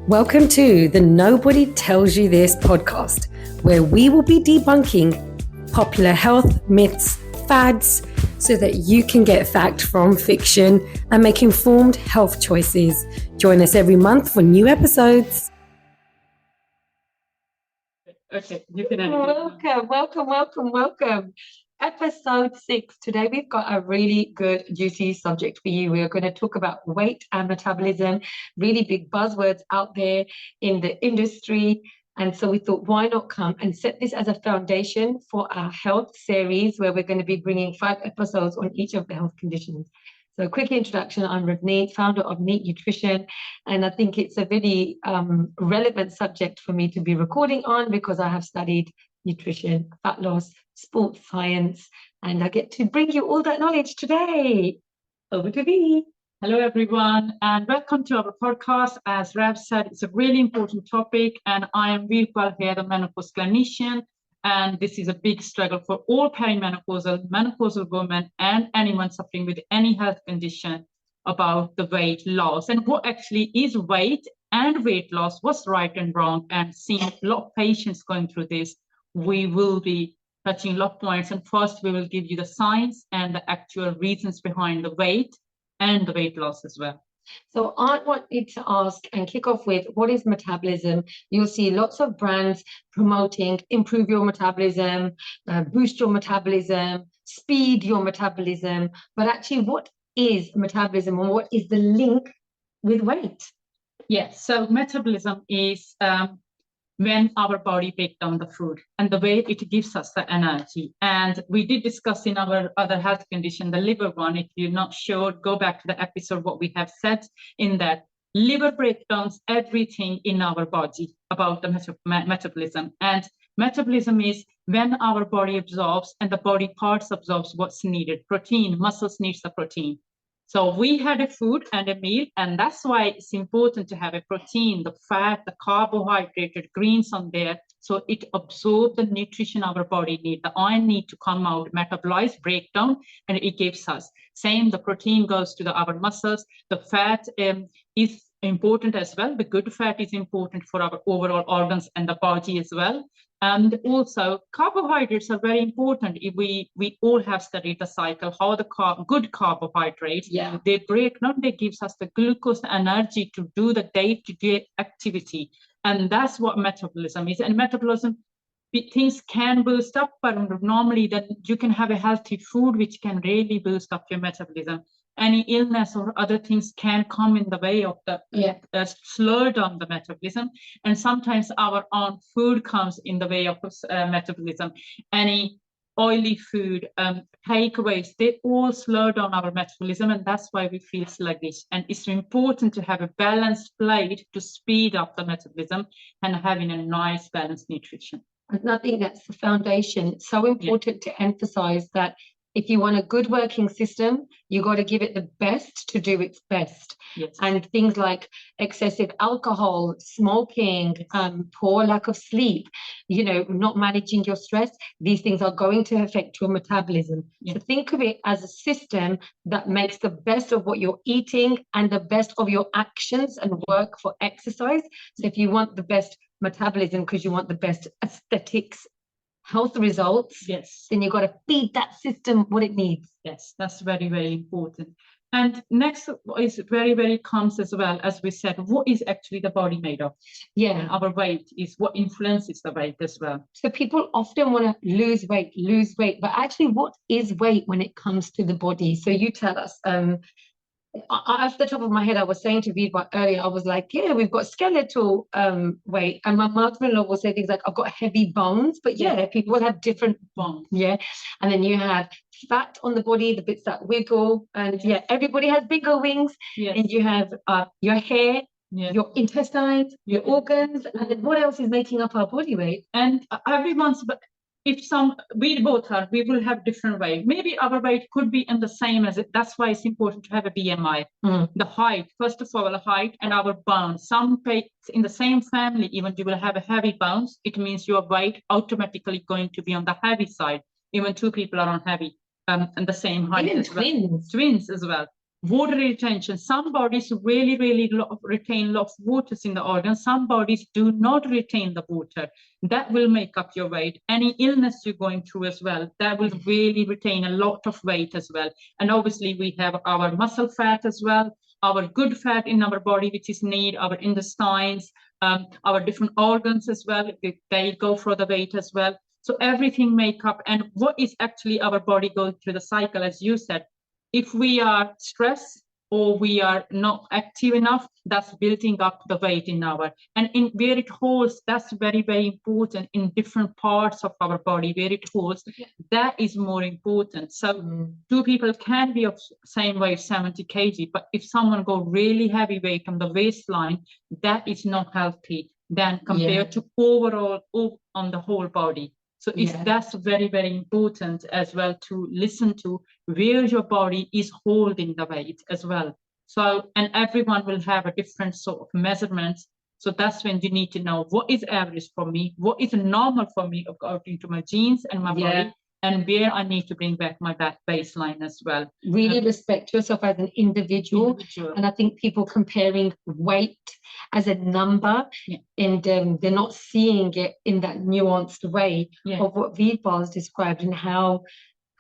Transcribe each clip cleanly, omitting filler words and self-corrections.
Welcome to the Nobody Tells You This podcast, where we will be debunking popular health myths, fads, so that you can get fact from fiction and make informed health choices. Join us every month for new episodes. Okay, you can welcome. Episode 6. Today we've got a really good, juicy subject for you. We are going to talk about weight and metabolism, really big buzzwords out there in the industry. And so we thought, why not come and set this as a foundation for our health series, where we're going to be bringing 5 episodes on each of the health conditions. So quick introduction, I'm Ravneet, founder of Neat Nutrition, and I think it's a very relevant subject for me to be recording on because I have studied nutrition, fat loss, sports science, and I get to bring you all that knowledge today. Over to me. Hello, everyone, and welcome to our podcast. As Rav said, it's a really important topic, and I am Virpal here, the menopause clinician. And this is a big struggle for all perimenopausal, menopausal women, and anyone suffering with any health condition about the weight loss and what actually is weight and weight loss, what's right and wrong. And seeing a lot of patients going through this, we will be touching a lot of points. And first, we will give you the science and the actual reasons behind the weight and the weight loss as well. So I wanted to ask and kick off with, what is metabolism? You'll see lots of brands promoting improve your metabolism, boost your metabolism, speed your metabolism. But actually, what is metabolism and what is the link with weight? Yes, so metabolism is when our body breaks down the food and the way it gives us the energy. And we did discuss in our other health condition, the liver one. If you're not sure, go back to the episode, what we have said in that liver breakdowns everything in our body about the metabolism. And metabolism is when our body absorbs and the body parts absorbs what's needed. Protein, muscles needs the protein. So we had a food and a meal, and that's why it's important to have a protein, the fat, the carbohydrate, greens on there, so it absorbs the nutrition our body needs. The iron need to come out, metabolize, break down, and it gives us. Same, the protein goes to our muscles. The fat is important as well. The good fat is important for our overall organs and the body as well. And also, carbohydrates are very important. If we all have studied the cycle, how the good carbohydrates, they break down, they gives us the glucose, the energy to do the day-to-day activity. And that's what metabolism is. And metabolism, things can boost up, but normally that you can have a healthy food which can really boost up your metabolism. Any illness or other things can come in the way of the slow down the metabolism. And sometimes our own food comes in the way of metabolism. Any oily food, takeaways, they all slow down our metabolism, and that's why we feel sluggish. And it's important to have a balanced plate to speed up the metabolism and having a nice balanced nutrition. And I think that's the foundation. It's so important to emphasize that if you want a good working system, you got to give it the best to do its best. Yes. And things like excessive alcohol, smoking, poor lack of sleep, not managing your stress, these things are going to affect your metabolism. Yes. So think of it as a system that makes the best of what you're eating and the best of your actions and work for exercise. So if you want the best metabolism because you want the best aesthetics, health results, then you've got to feed that system what it needs. Yes, that's very, very important. And next is very, very comes as well, as we said, what is actually the body made of? Yeah. Our weight is what influences the weight as well. So people often want to lose weight, but actually what is weight when it comes to the body? So you tell us, off the top of my head, I was saying to Vidwa earlier, I was like, we've got skeletal weight. And my mother-in-law will say things like, I've got heavy bones. But people have different bones. Yeah. And then you have fat on the body, the bits that wiggle. And everybody has bigger wings. Yes. And you have your hair, your intestines, your organs. And then what else is making up our body weight? And everyone's... If we both are, we will have different weight. Maybe our weight could be in the same as it. That's why it's important to have a BMI. The height, first of all, height and our bones. Some in the same family, even you will have a heavy bones. It means your weight automatically going to be on the heavy side. Even 2 people are on heavy and the same height. Even as twins. Well. Twins as well. Water retention. Some bodies really, really retain a lot of water in the organ. Some bodies do not retain the water. That will make up your weight. Any illness you're going through as well, that will really retain a lot of weight as well. And obviously we have our muscle fat as well, our good fat in our body, which is need, our intestines, our different organs as well. They go for the weight as well. So everything make up. And what is actually our body going through the cycle, as you said, if we are stressed or we are not active enough, that's building up the weight in our, and in where it holds, that's very, very important in different parts of our body, where it holds, that is more important. So two people can be of same weight, 70 kg, but if someone go really heavy weight on the waistline, that is not healthy then compared to overall on the whole body. So that's very, very important as well to listen to where your body is holding the weight as well. So, and everyone will have a different sort of measurements. So that's when you need to know what is average for me, what is normal for me according to my genes and my body, and where I need to bring back my baseline as well. Really respect yourself as an individual. And I think people comparing weight as a number and they're not seeing it in that nuanced way of what Veerpal's described and how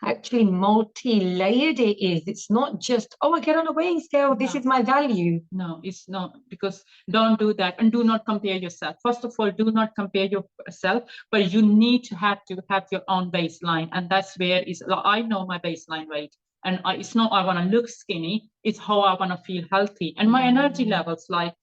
actually multi-layered it is. It's not just, oh, I get on a weighing scale, this is my value. No, it's not, because don't do that, and do not compare yourself. First of all, do not compare yourself, but you need to have your own baseline, and that's where is I know my baseline weight, and it's not I want to look skinny, it's how I want to feel healthy, and my energy levels, like,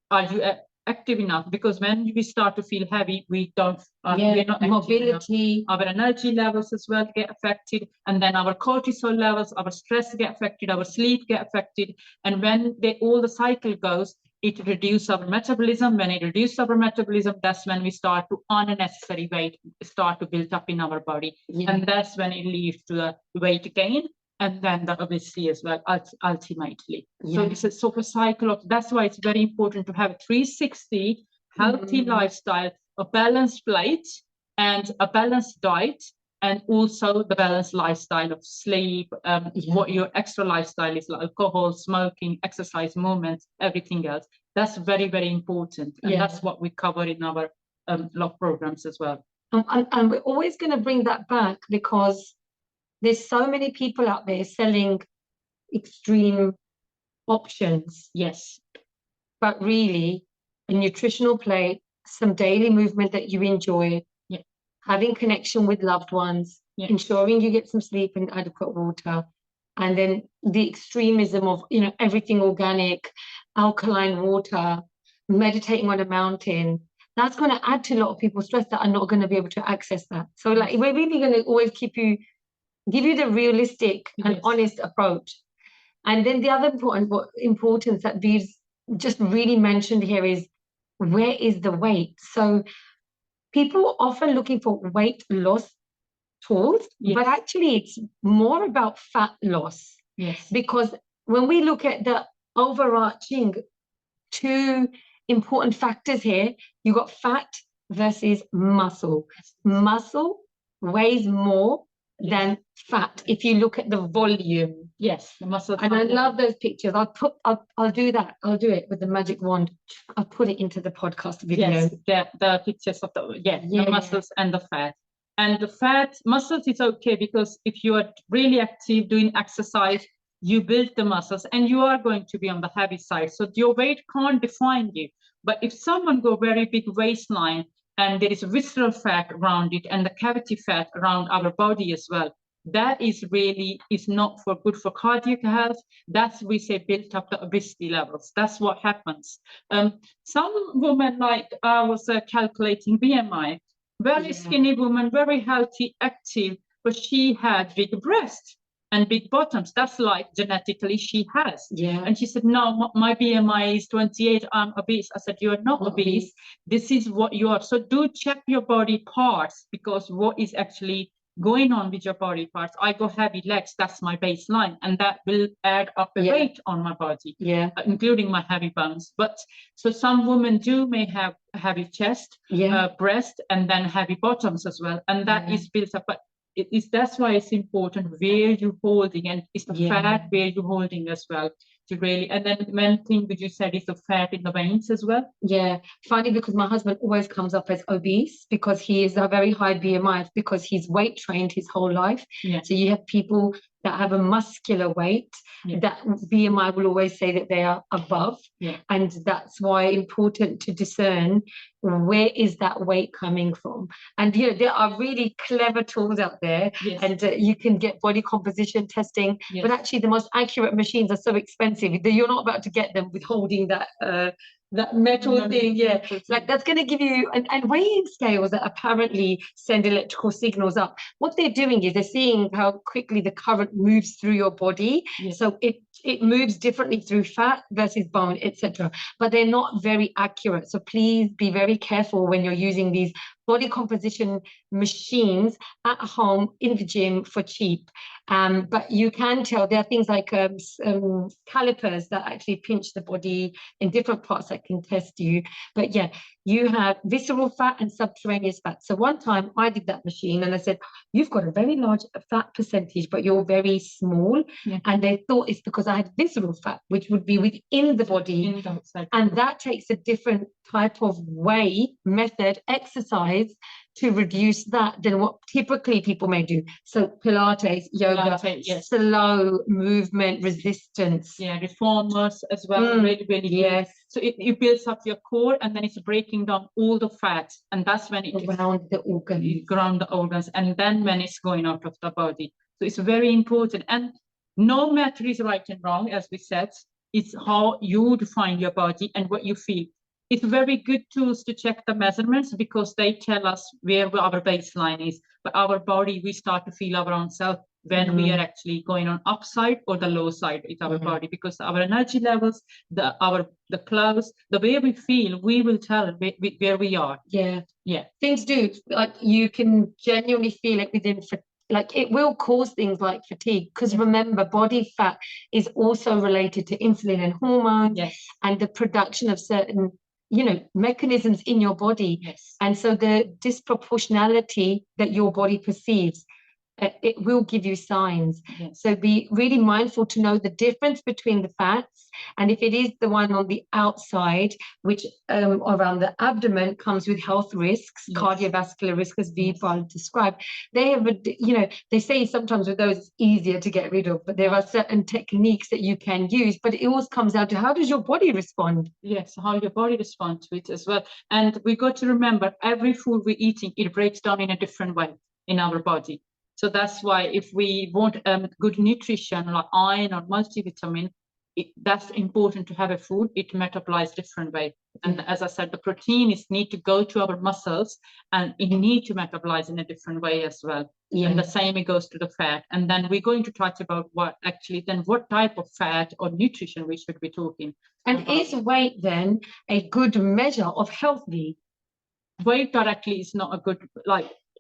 are you active enough? Because when we start to feel heavy, we don't we're not mobility, our energy levels as well get affected, and then our cortisol levels, our stress get affected, our sleep get affected, and when all the cycle goes, it reduces our metabolism. When it reduces our metabolism, that's when we start to unnecessary weight start to build up in our body, and that's when it leads to a weight gain, and then the obesity as well, ultimately. So it's a sort of cycle of, that's why it's very important to have a 360 healthy lifestyle, a balanced plate and a balanced diet, and also the balanced lifestyle of sleep, what your extra lifestyle is, like alcohol, smoking, exercise, movement, everything else. That's very, very important. And that's what we cover in our lot programs as well. And we're always going to bring that back, because there's so many people out there selling extreme options. Yes. But really, a nutritional plate, some daily movement that you enjoy, having connection with loved ones, ensuring you get some sleep and adequate water, and then the extremism of, everything organic, alkaline water, meditating on a mountain, that's going to add to a lot of people's stress that are not going to be able to access that. So like, we're really going to always give you the realistic and honest approach. And then the other importance that Veer's just really mentioned here is, where is the weight? So people are often looking for weight loss tools, but actually it's more about fat loss. Because when we look at the overarching two important factors here, you got fat versus muscle. Muscle weighs more than fat if you look at the volume. The muscle. And I love those pictures. I'll do that. I'll do it with the magic wand. I'll put it into the podcast video. The pictures of the muscles and the fat. And the fat, muscles is okay, because if you are really active doing exercise, you build the muscles and you are going to be on the heavy side. So your weight can't define you. But if someone go very big waistline, and there is visceral fat around it and the cavity fat around our body as well, that is not good for cardiac health. That's, we say, built up the obesity levels. That's what happens. Some women, like I was calculating BMI, very skinny woman, very healthy, active, but she had big breasts and big bottoms. That's like genetically she has. And she said, no, my BMI is 28, I'm obese. I said, you're not obese. This is what you are. So do check your body parts, because what is actually going on with your body parts. I go heavy legs, that's my baseline, and that will add up the weight on my body, including my heavy bones. But so some women may have heavy chest, breast, and then heavy bottoms as well, and that is built up. But that's why it's important where you're holding, and it's the fat where you're holding as well. To really, and then one thing which you said is the fat in the veins as well. Yeah, funny because my husband always comes up as obese because he is a very high BMI because he's weight trained his whole life. Yeah. So you have people that have a muscular weight, that BMI will always say that they are above. Yeah. And that's why important to discern where is that weight coming from. And there are really clever tools out there, and you can get body composition testing, but actually the most accurate machines are so expensive that you're not about to get them with holding that metal thing. Like that's going to give you and weighing scales that apparently send electrical signals up. What they're doing is they're seeing how quickly the current moves through your body. So it moves differently through fat versus bone, etc. But they're not very accurate. So please be very careful when you're using these body composition machines at home in the gym for cheap. But you can tell there are things like calipers that actually pinch the body in different parts that can test you. But you have visceral fat and subterraneous fat. So one time I did that machine and I said, you've got a very large fat percentage, but you're very small. And they thought it's because I had visceral fat, which would be within the body. And that takes a different type of method, exercise to reduce that than what typically people may do. So Pilates, yoga, slow movement, resistance. Reformers as well. Really. So it builds up your core, and then it's breaking down all the fat, and that's when it around the organs, and then when it's going out of the body. So it's very important, and no matter is right and wrong, as we said, it's how you define your body and what you feel. It's very good tools to check the measurements because they tell us where our baseline is. But our body, we start to feel our own self when we are actually going on upside or the low side with our body, because our energy levels, the clothes, the way we feel, we will tell where we are. Things do, like you can genuinely feel it within. Like it will cause things like fatigue because remember, body fat is also related to insulin and hormones and the production of certain mechanisms in your body. And so the disproportionality that your body perceives, it will give you signs. So be really mindful to know the difference between the fats, and if it is the one on the outside, which around the abdomen comes with health risks, cardiovascular risk, as Vipal described, they have they say sometimes with those it's easier to get rid of, but there are certain techniques that you can use, but it always comes down to how does your body respond. How your body responds to it as well. And we got to remember every food we're eating, it breaks down in a different way in our body. So that's why if we want good nutrition like iron or multivitamin, that's important to have a food. It metabolizes different way. And as I said, the proteins need to go to our muscles and it need to metabolize in a different way as well. And the same it goes to the fat. And then we're going to talk about what type of fat or nutrition we should be talking. And is weight then a good measure of healthy? Weight directly is not a good,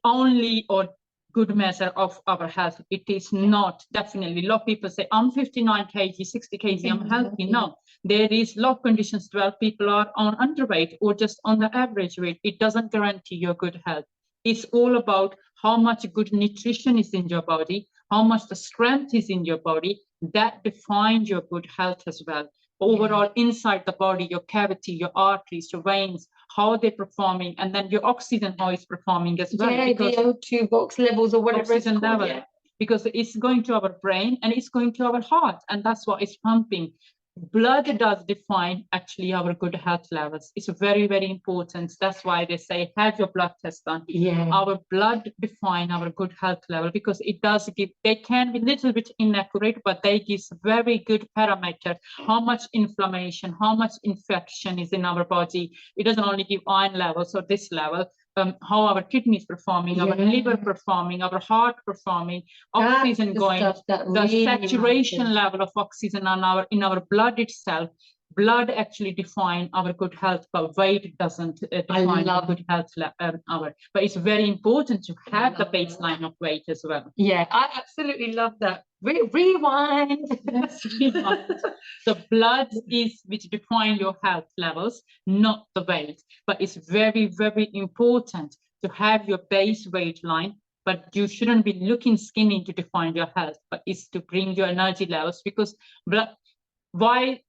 only or good measure of our health. It is not, definitely. A lot of people say, I'm 59 kg, 60 kg, I'm healthy. No, there is a lot of conditions where people are on underweight or just on the average weight. It doesn't guarantee your good health. It's all about how much good nutrition is in your body, how much the strength is in your body. That defines your good health as well. Overall, inside the body, your cavity, your arteries, your veins, how they're performing, and then your oxygen, how it's performing as well. The O2 box levels or whatever it's called. Level, because it's going to our brain and it's going to our heart, and that's what it's pumping. Blood does define actually our good health levels. It's very, very important. That's why they say have your blood test done. Our blood define our good health level because it does give, they can be a little bit inaccurate, but they give very good parameter, how much inflammation, how much infection is in our body. It doesn't only give iron levels or this level, how our kidneys performing, our liver performing, our heart performing, oxygen going, the really saturation level of oxygen in our blood itself. Blood actually define our good health, but weight doesn't define the good health but it's very important to have the baseline of weight as well. I absolutely love that. Rewind. The blood is which define your health levels, not the weight. But it's very, very important to have your base weight line but you shouldn't be looking skinny to define your health, but it's to bring your energy levels, because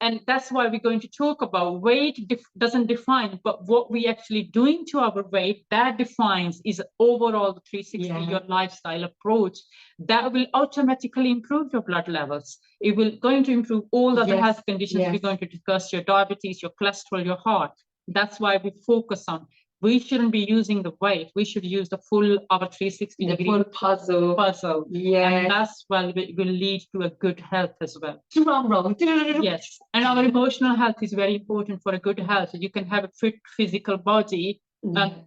and that's why we're going to talk about weight doesn't define, but what we actually doing to our weight, that defines is overall the 360 your lifestyle approach that will automatically improve your blood levels. It will going to improve all the other health conditions we're going to discuss, your diabetes, your cholesterol, your heart. That's why we focus on. We shouldn't be using the weight. We should use the full our 360 the degree full puzzle. Yeah. And that's will lead to a good health as well. Drum roll. Yes. And our emotional health is very important for a good health. You can have a fit physical body,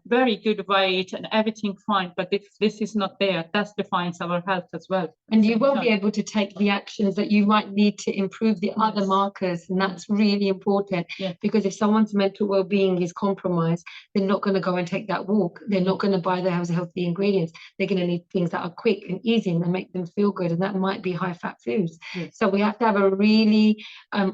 very good weight and everything fine, but if this is not there, that defines our health as well. And you won't be able to take the actions that you might need to improve the other markers, and that's really important. Because if someone's mental well-being is compromised, they're not going to go and take that walk. They're not going to buy the healthy ingredients. They're going to need things that are quick and easy and that make them feel good, and that might be high-fat foods. So we have to have a really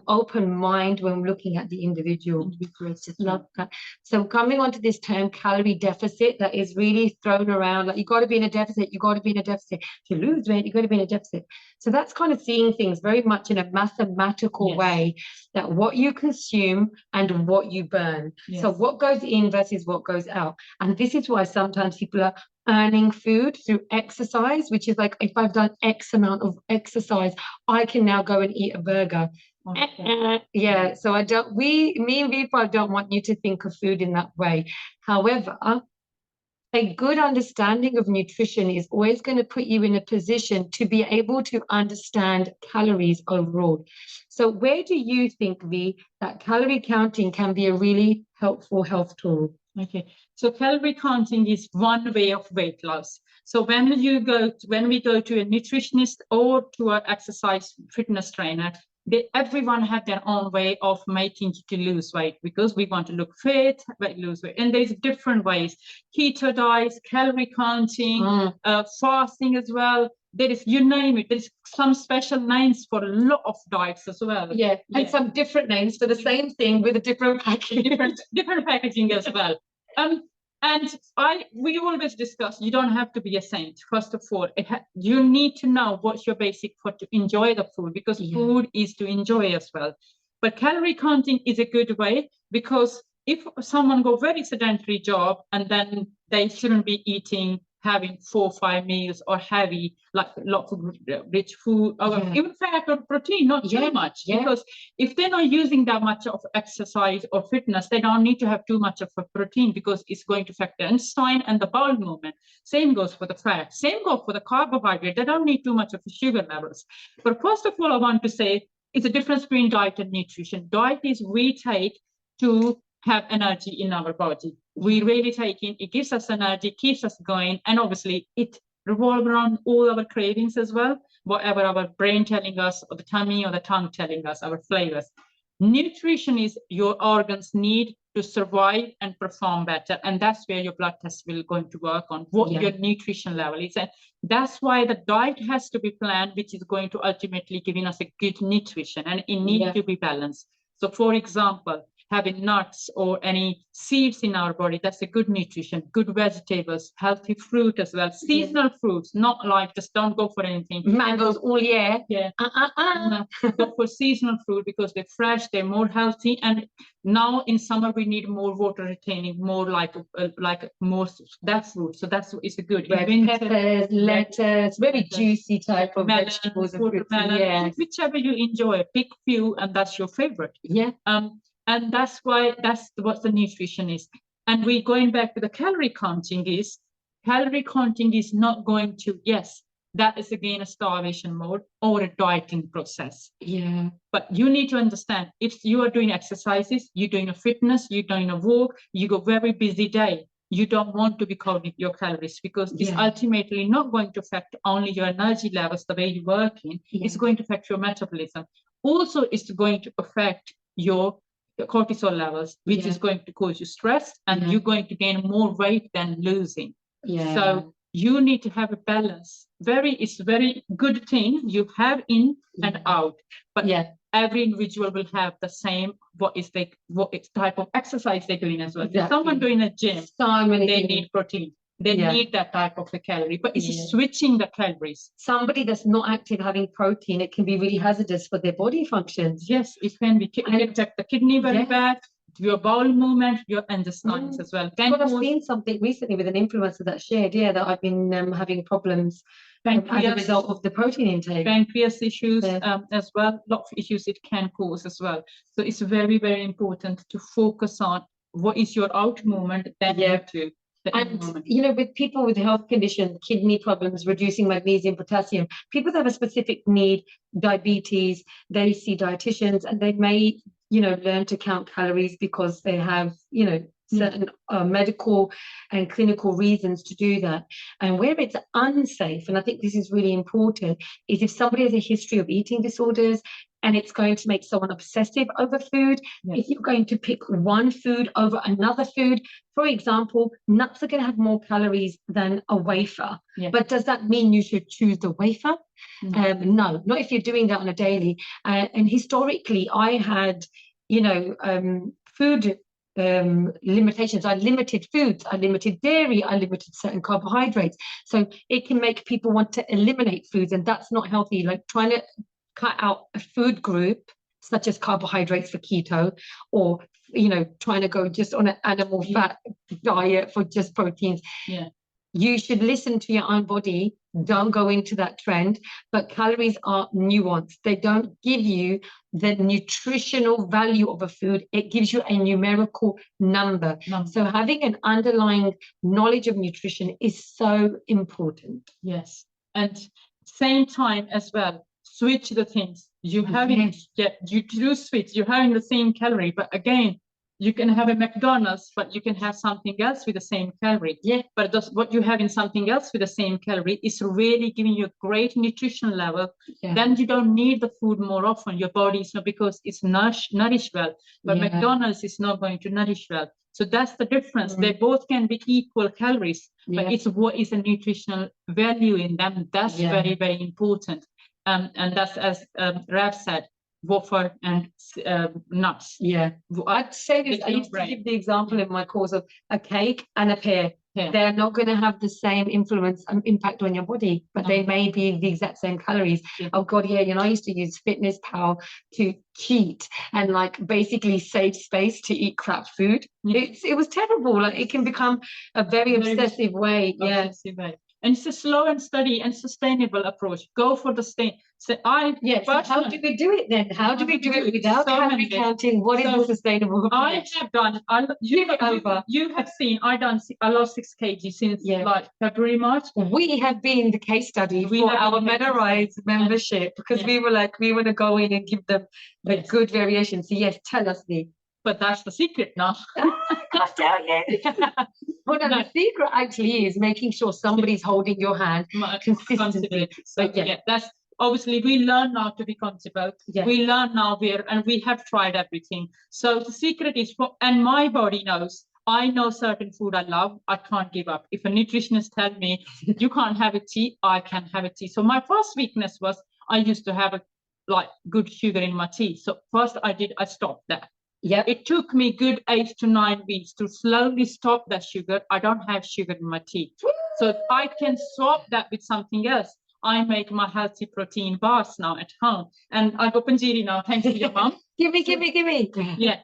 open mind when looking at the individual. Just love that. So coming on to this term calorie deficit, that is really thrown around, like you got to be in a deficit, you got to be in a deficit to lose weight, you got to be in a deficit. So that's kind of seeing things very much in a mathematical way, that what you consume and what you burn. So what goes in versus what goes out. And this is why sometimes people are earning food through exercise, which is like, if I've done X amount of exercise, I can now go and eat a burger. So I don't, me and people don't want you to think of food in that way. However, a good understanding of nutrition is always going to put you in a position to be able to understand calories overall. So where do you think, V, that calorie counting can be a really helpful health tool? Okay, so calorie counting is one way of weight loss. So when we go to a nutritionist or to an exercise fitness trainer, everyone have their own way of making you to lose weight, because we want to look fit, but lose weight. And there's different ways: keto diets, calorie counting, fasting as well. There is, you name it, there's some special names for a lot of diets as well. And some different names for the same thing with a different packaging. different packaging as well. And we always discuss, you don't have to be a saint. First of all, you need to know what's your basic for to enjoy the food, because food is to enjoy as well. But calorie counting is a good way, because if someone go very sedentary job and then they shouldn't be having 4 or 5 meals or heavy, like lots of rich food, or even fat or protein, not too much. Because if they're not using that much of exercise or fitness, they don't need to have too much of a protein, because it's going to affect the intestine and the bowel movement. Same goes for the fat. Same goes for the carbohydrate. They don't need too much of the sugar levels. But first of all, I want to say it's a difference between diet and nutrition. Diet is we take to have energy in our body. We really take in, it gives us energy, keeps us going, and obviously it revolves around all our cravings as well, whatever our brain telling us, or the tummy or the tongue telling us, our flavors. Nutrition is your organs need to survive and perform better, and that's where your blood test will going to work on what your nutrition level is. And that's why the diet has to be planned, which is going to ultimately giving us a good nutrition, and it needs to be balanced. So for example, having nuts or any seeds in our body, that's a good nutrition, good vegetables, healthy fruit as well, seasonal fruits, not like just don't go for anything. Mangoes all year. Go for seasonal fruit, because they're fresh, they're more healthy. And now in summer, we need more water retaining, more like more that fruit. So it's a good. Red peppers, lettuce, very juicy type of vegetables and fruits. Whichever you enjoy, pick few, and that's your favorite. And that's why what the nutrition is. And we're going back to the calorie counting is not going to, that is again a starvation mode or a dieting process. But you need to understand, if you are doing exercises, you're doing a fitness, you're doing a walk, you go very busy day, you don't want to be counting your calories, because it's ultimately not going to affect only your energy levels, the way you're working, it's going to affect your metabolism. Also, it's going to affect your cortisol levels, which is going to cause you stress, and you're going to gain more weight than losing. So you need to have a balance. It's a very good thing you have in and out, but every individual will have the same what type of exercise they're doing as well. Someone doing a gym, they need protein. They need that type of a calorie, but it's switching the calories. Somebody that's not active having protein, it can be really hazardous for their body functions. Yes, it can be. It can affect the kidney very bad, your bowel movement, your intestines as well. I've seen something recently with an influencer that shared, that I've been having problems as a result of the protein intake. Pancreas issues as well, a lot of issues it can cause as well. So it's very, very important to focus on what is your out movement, then to and with people with health conditions, kidney problems, reducing magnesium, potassium, people that have a specific need, diabetes, they see dietitians and they may learn to count calories because they have certain medical and clinical reasons to do that. And where it's unsafe, and I think this is really important, is if somebody has a history of eating disorders and it's going to make someone obsessive over food. If you're going to pick one food over another food, for example, nuts are going to have more calories than a wafer. But does that mean you should choose the wafer? No, not if you're doing that on a daily. And historically, I had, food limitations. I limited foods, I limited dairy, I limited certain carbohydrates. So it can make people want to eliminate foods, and that's not healthy. Like trying to cut out a food group such as carbohydrates for keto, or trying to go just on an animal fat diet for just proteins. You should listen to your own body. Don't go into that trend. But calories are nuanced. They don't give you the nutritional value of a food. It gives you a numerical number. So having an underlying knowledge of nutrition is so important. Yes. And same time as well, switch the things. You having you do switch. You're having the same calorie, but again, you can have a McDonald's, but you can have something else with the same calorie. But what you have in something else with the same calorie is really giving you a great nutrition level. Then you don't need the food more often. Your body is not, because it's nourished well. But McDonald's is not going to nourish well. So that's the difference. They both can be equal calories, but it's what is the nutritional value in them. That's very, very important. And that's, as Rav said, wafer and nuts. I'd say this. I used to give the example in my course of a cake and a pear. They're not going to have the same influence and impact on your body, but they may be the exact same calories. Oh God, I used to use Fitness Pal to cheat and basically save space to eat crap food. It was terrible. It can become a very obsessive way. Obsessive way. And it's a slow and steady and sustainable approach. Go for the stay. So how do we do it then? How do we do it without calorie counting? What is the sustainable approach? I have done. You have seen. I lost 6 kg since February, March. We have been the case study for our Metabolism membership, because we were we want to go in and give them a good variation. So tell us, Lee. But that's the secret now. Can't tell you. The secret actually is making sure somebody's holding your hand consistently. So that's obviously, we learn now to be accountable. We learn now and we have tried everything. So the secret is, and my body knows. I know certain food I love, I can't give up. If a nutritionist tells me you can't have a tea, I can have a tea. So my first weakness was I used to have good sugar in my tea. So first I stopped that. It took me good 8 to 9 weeks to slowly stop that sugar. I don't have sugar in my tea. So I can swap that with something else. I make my healthy protein bars now at home. And I go Punjabi now, thanks to your mom. Give me.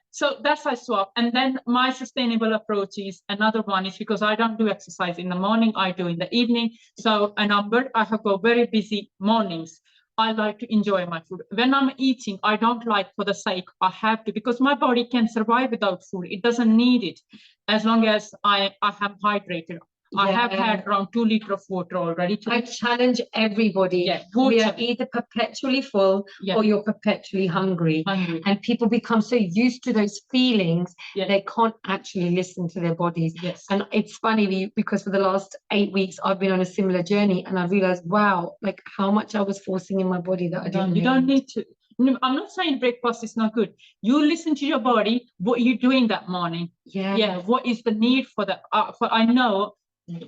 So that's I swap. And then my sustainable approach is another one is because I don't do exercise in the morning, I do in the evening. So I have got very busy mornings. I like to enjoy my food. When I'm eating, I don't like for the sake, I have to, because my body can survive without food. It doesn't need it as long as I am hydrated. I have had around 2 liters of water already. I challenge everybody. We are either perpetually full or you're perpetually hungry. And people become so used to those feelings, they can't actually listen to their bodies. And it's funny because for the last 8 weeks, I've been on a similar journey, and I realized, wow, how much I was forcing in my body that I didn't need. You don't need to. No, I'm not saying breakfast is not good. You listen to your body, what you're doing that morning. What is the need for that? I know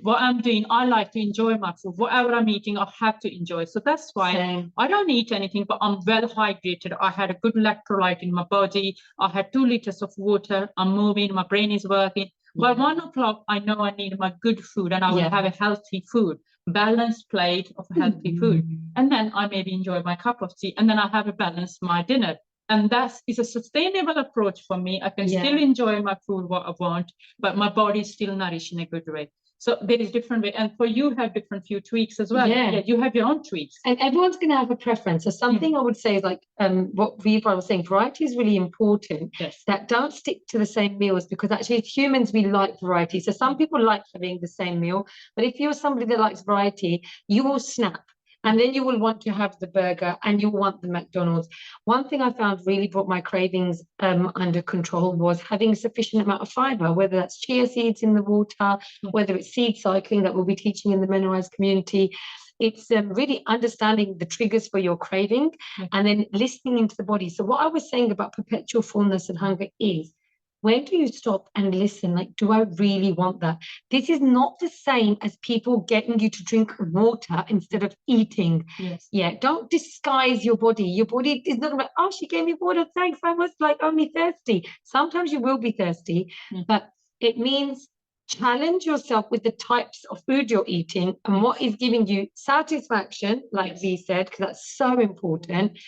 what I'm doing, I like to enjoy my food. Whatever I'm eating, I have to enjoy. So that's why I don't eat anything, but I'm well hydrated. I had a good electrolyte in my body. I had 2 liters of water. I'm moving. My brain is working. By 1 o'clock, I know I need my good food and I will have a healthy food, balanced plate of healthy food. And then I maybe enjoy my cup of tea and then I have a balanced my dinner. And that is a sustainable approach for me. I can still enjoy my food, what I want, but my body is still nourished in a good way. So there is different way. And for you have different few tweaks as well. Yeah, you have your own tweaks. And everyone's going to have a preference. So something I would say is like what Viva was saying, variety is really important. Yes. That don't stick to the same meals, because actually as humans, we like variety. So some people like having the same meal, but if you're somebody that likes variety, you will snap. And then you will want to have the burger and you want the McDonald's. One thing I found really brought my cravings under control was having a sufficient amount of fiber, whether that's chia seeds in the water, whether it's seed cycling that we'll be teaching in the Mineralized community. It's really understanding the triggers for your craving and then listening into the body. So what I was saying about perpetual fullness and hunger is, when do you stop and listen? Like, do I really want that? This is not the same as people getting you to drink water instead of eating. Yes. Yeah, don't disguise your body. Your body is not like, oh, she gave me water, thanks, I was like only thirsty. Sometimes you will be thirsty, but it means challenge yourself with the types of food you're eating and what is giving you satisfaction, like V said, because that's so important.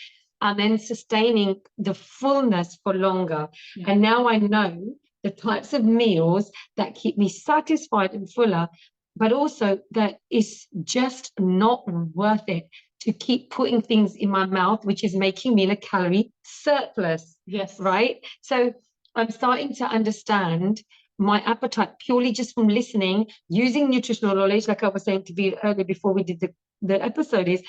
And then sustaining the fullness for longer. And now I know the types of meals that keep me satisfied and fuller, but also that it's just not worth it to keep putting things in my mouth, which is making me a calorie surplus. Yes. Right? So I'm starting to understand my appetite purely just from listening, using nutritional knowledge, like I was saying to be earlier before we did the episode, is,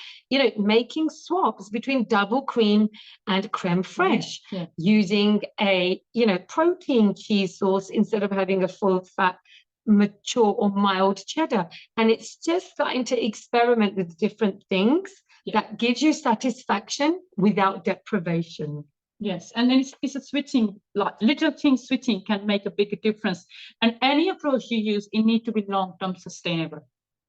making swaps between double cream and creme fraiche, using a, protein cheese sauce instead of having a full fat, mature or mild cheddar. And it's just starting to experiment with different things that gives you satisfaction without deprivation. Yes, and then it's a switching, like little things switching can make a big difference. And any approach you use, it needs to be long-term sustainable.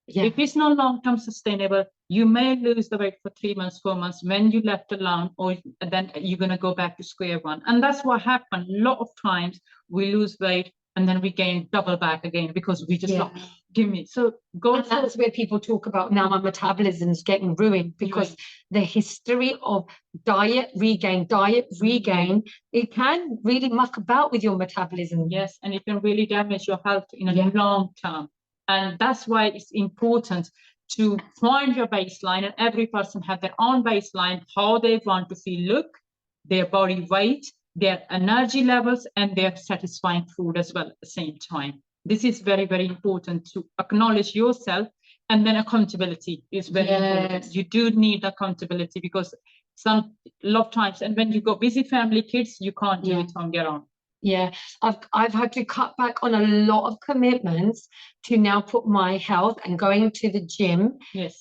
If it's not long-term sustainable, you may lose the weight for 3 months, 4 months when you left alone, or then you're going to go back to square one. And that's what happened. A lot of times we lose weight and then we gain double back again because we just like, give me. So that's where people talk about now my metabolism's getting ruined because the history of diet, regain, it can really muck about with your metabolism. Yes, and it can really damage your health in a long term. And that's why it's important to find your baseline, and every person have their own baseline, how they want to feel, look, their body weight, their energy levels, and their satisfying food as well at the same time. This is very, very important to acknowledge yourself, and then accountability is very important. You do need accountability because a lot of times, and when you go busy family, kids, you can't do it on your own. Yeah, I've had to cut back on a lot of commitments to now put my health and going to the gym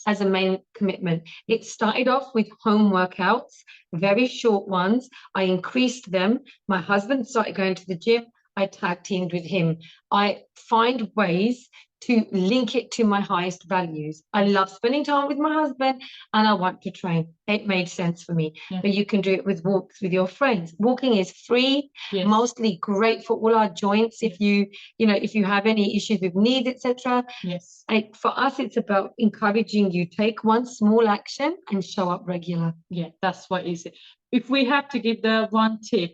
as a main commitment. It started off with home workouts, very short ones. I increased them. My husband started going to the gym. I tag teamed with him. I find ways to link it to my highest values. I love spending time with my husband and I want to train. It made sense for me. But you can do it with walks with your friends. Walking is free, mostly great for all our joints. If you have any issues with knees, etc. For us, it's about encouraging you take one small action and show up regular. Yeah, that's what is it. If we have to give the one tip,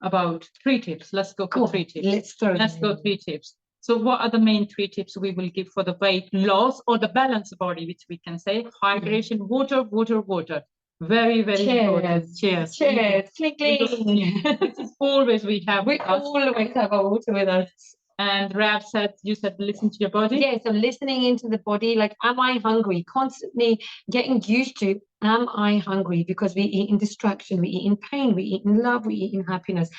about 3 tips. Let's go for 3 tips. Let's go 3 tips. So what are the main 3 tips we will give for the weight loss or the balanced body, which we can say? Hydration, water. Very, very important. Cheers. Clink, clink. This is always we always have our water with us. And Rab said, you said, listen to your body. Yeah, so listening into the body, like, am I hungry? Constantly getting used to, am I hungry? Because we eat in distraction, we eat in pain, we eat in love, we eat in happiness.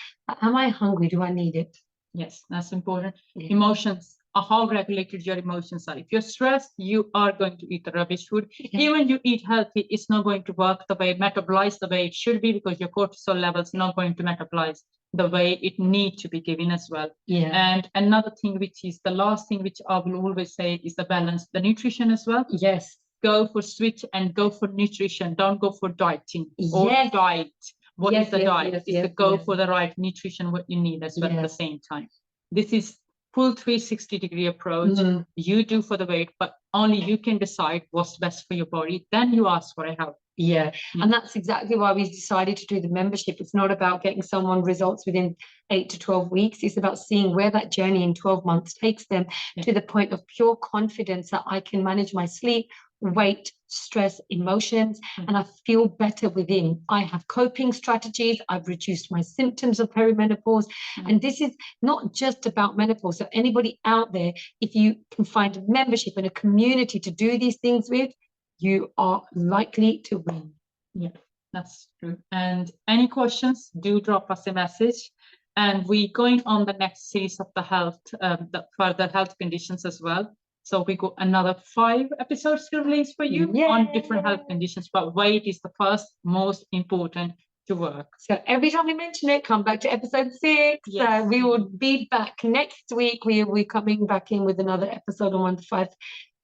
Am I hungry? Do I need it? Yes, that's important. Emotions are how regulated your emotions are. If you're stressed, you are going to eat the rubbish food. Even you eat healthy, it's not going to work the way, metabolize the way it should be, because your cortisol levels not going to metabolize the way it needs to be given as well. And another thing, which is the last thing, which I will always say, is the balance, the nutrition as well. Yes. Go for switch and go for nutrition. Don't go for dieting or diet. what is the diet? Is to go for the right nutrition, what you need as well at the same time. This is full 360-degree approach. You do for the weight, but only you can decide what's best for your body. Then you ask for help. And that's exactly why we decided to do the membership. It's not about getting someone results within 8 to 12 weeks. It's about seeing where that journey in 12 months takes them to the point of pure confidence that I can manage my sleep, weight, stress, emotions, and I feel better within. I have coping strategies. I've reduced my symptoms of perimenopause. And this is not just about menopause. So anybody out there, if you can find a membership and a community to do these things with, you are likely to win. Yeah, that's true. And any questions, do drop us a message. And we're going on the next series of the health, the further health conditions as well. So we got another 5 episodes to release for you on different health conditions, but weight is the first most important to work. So every time we mention it, come back to episode 6. We will be back next week. We're coming back in with another episode on 1 to 5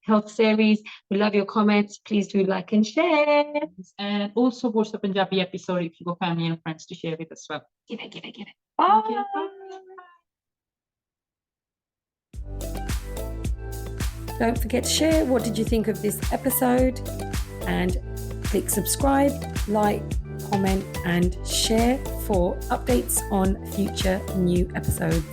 health series. We love your comments. Please do like and share. And also watch the Punjabi episode if you got family and friends to share with as well. Give it. Bye. Don't forget to share. What did you think of this episode? And click subscribe, like, comment, and share for updates on future new episodes.